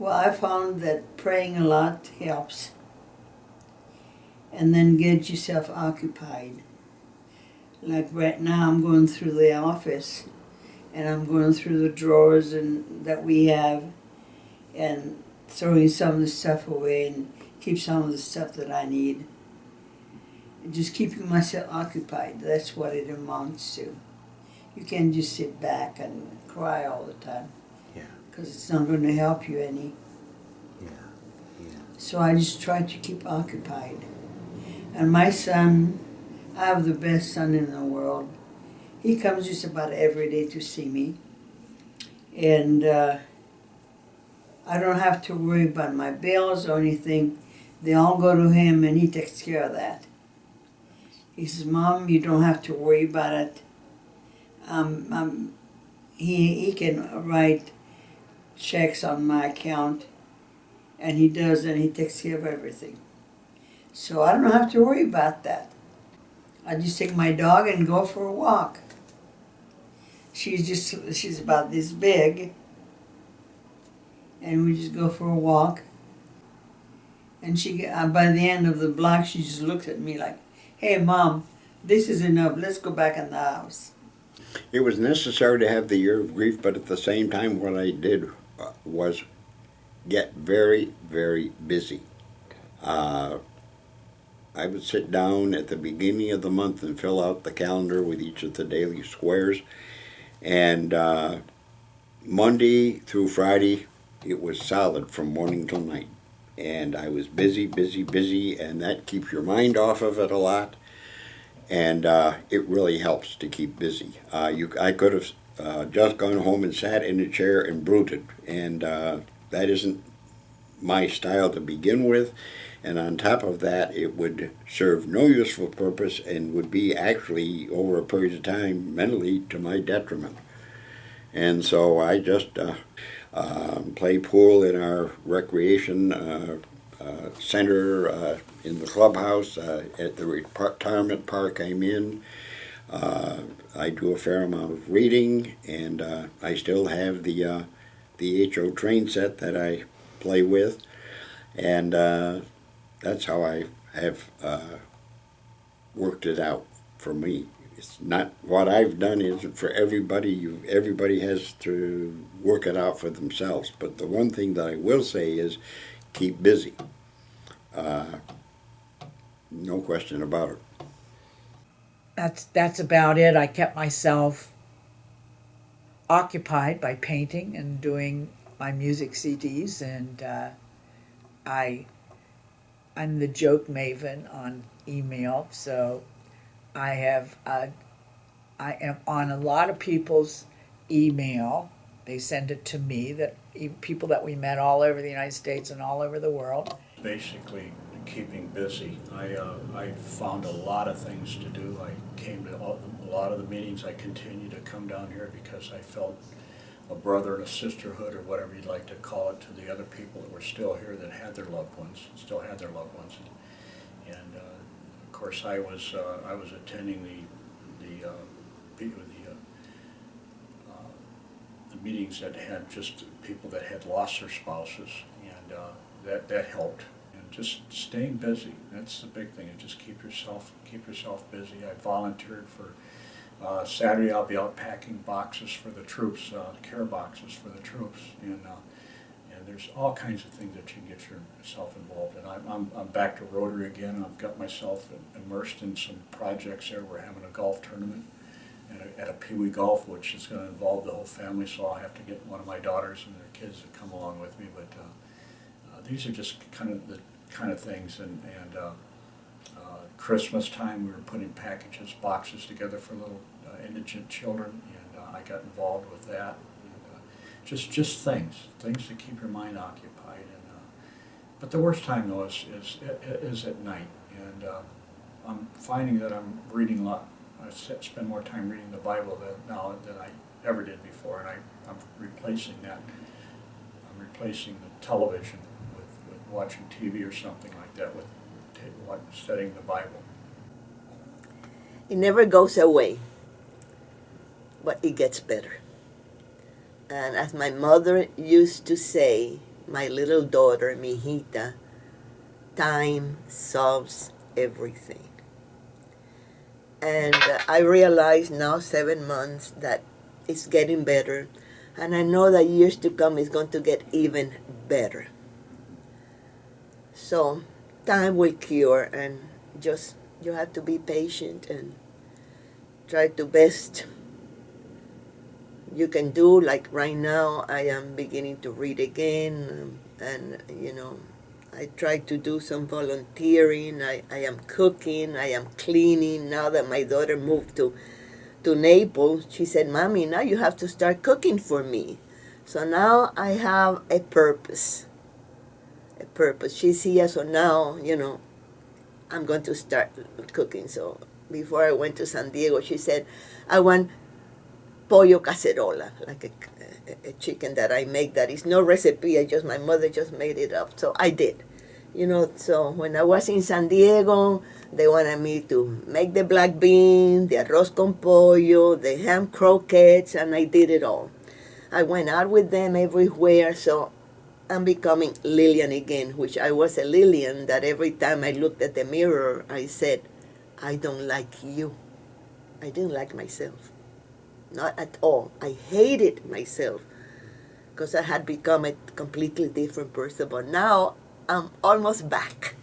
Well, I found that praying a lot helps. And then get yourself occupied. Like right now, I'm going through the office, and I'm going through the drawers that we have, and throwing some of the stuff away, and keep some of the stuff that I need. And just keeping myself occupied. That's what it amounts to. You can't just sit back and cry all the time. Yeah. Because it's not going to help you any. Yeah. Yeah. So I just try to keep occupied. And my son, I have the best son in the world. He comes just about every day to see me. And I don't have to worry about my bills or anything. They all go to him, and he takes care of that. He says, Mom, you don't have to worry about it. He can write checks on my account, and he does, and he takes care of everything. So I don't have to worry about that. I just take my dog and go for a walk. She's about this big, and we just go for a walk. And by the end of the block, she just looks at me like, "Hey, Mom, this is enough. Let's go back in the house." It was necessary to have the year of grief, but at the same time, what I did was get very, very busy. I would sit down at the beginning of the month and fill out the calendar with each of the daily squares. And Monday through Friday, it was solid from morning till night. And I was busy, busy, busy, and that keeps your mind off of it a lot. And it really helps to keep busy. I could have just gone home and sat in a chair and brooded, and that isn't my style to begin with. And on top of that, it would serve no useful purpose and would be actually, over a period of time, mentally to my detriment. And so I just play pool in our recreation center, in the clubhouse, at the retirement park I'm in. I do a fair amount of reading, and I still have the HO train set that I play with. And that's how I have worked it out for me. It's not what I've done isn't for everybody. Everybody has to work it out for themselves. But the one thing that I will say is keep busy. No question about it. That's about it. I kept myself occupied by painting and doing my music CDs, and I'm the joke maven on email, so I am on a lot of people's email. They send it to me, that people that we met all over the United States and all over the world. Basically, keeping busy. I found a lot of things to do. I came to a lot of the meetings. I continue to come down here because I felt a brother and a sisterhood, or whatever you'd like to call it, to the other people that were still here that had their loved ones, and of course I was attending the meetings that had just people that had lost their spouses, and that helped. And just staying busy, that's the big thing. And just keep yourself busy. I volunteered for Saturday. I'll be out packing boxes for the troops, care boxes for the troops, and there's all kinds of things that you can get yourself involved in. I'm back to Rotary again. I've got myself immersed in some projects there. We're having a golf tournament at a Pee Wee Golf, which is going to involve the whole family, so I'll have to get one of my daughters and their kids to come along with me. But these are just kind of things, and Christmas time, we were putting boxes together for little indigent children, and I got involved with that. And, just things to keep your mind occupied. And but the worst time though is at night, and I'm finding that I'm reading a lot. I spend more time reading the Bible now than I ever did before, and I'm replacing that. I'm replacing the television with watching TV or something like that, with studying the Bible. It never goes away, but it gets better. And as my mother used to say, my little daughter, Mijita, time solves everything. And I realize now, 7 months, that it's getting better. And I know that years to come is going to get even better. So time will cure, and just you have to be patient and try to best you can do. Like right now, I am beginning to read again, and I try to do some volunteering. I am cooking, I am cleaning. Now that my daughter moved to Naples, she said, Mommy, now you have to start cooking for me. So now I have a purpose. A purpose. She's here, so now, I'm going to start cooking. So before I went to San Diego, she said, I want pollo cacerola, like a chicken that I make that is no recipe. My mother just made it up. So I did. So when I was in San Diego, they wanted me to make the black bean, the arroz con pollo, the ham croquettes, and I did it all. I went out with them everywhere, so I'm becoming Lillian again, which I was a Lillian that every time I looked at the mirror, I said, I don't like you. I didn't like myself. Not at all. I hated myself because I had become a completely different person. But now I'm almost back.